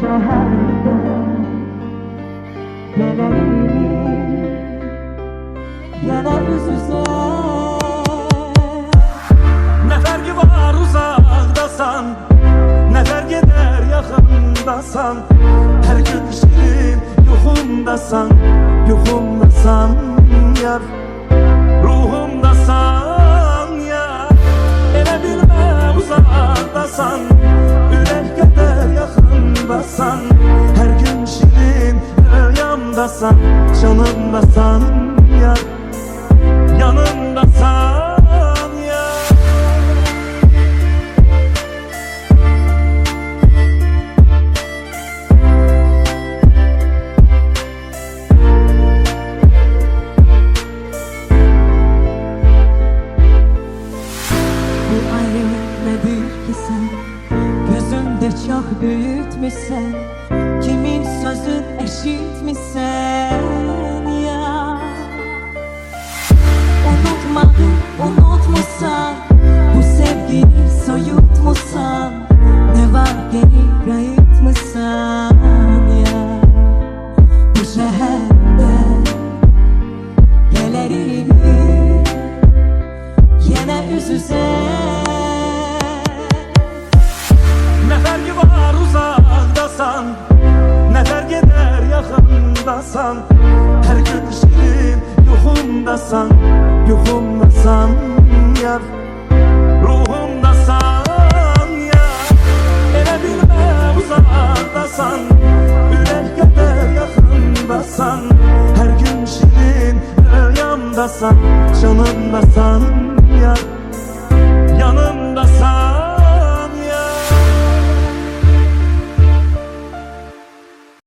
şehirde geleyim yine yüz yüze. Ne farkı var uzakdasan, ne fark eder yakındasan. Her gün şirin yuxumdasan, yuxumdasan yar, ruhumdasan yar. Elə bilmə uzakdasan, ürək qədər yaxındasan. Hər gün şirin rüyamdasan, canımdasan yar, yanımdasan yar. Bu ayrı nedir ki sen gözünde çok büyütmüşsen, kimin sözün eşitmişsen ya. Unutmadım, unutmuşsan, bu sevgiyi soyutmuşsan, ne var gelip kayıtmışsan ya. Bu şehirde gelirim yine yüz yüze. Ne farkı var uzakdasan, ne fark eder yakındasan. Her gün şirin yuxumdasan, yuxumdasan yar, ruhumdasan yar. Elə bilmə uzakdasan, ürək qədər yaxındasan. Hər gün şirin rüyamdasan, canımdasan yar.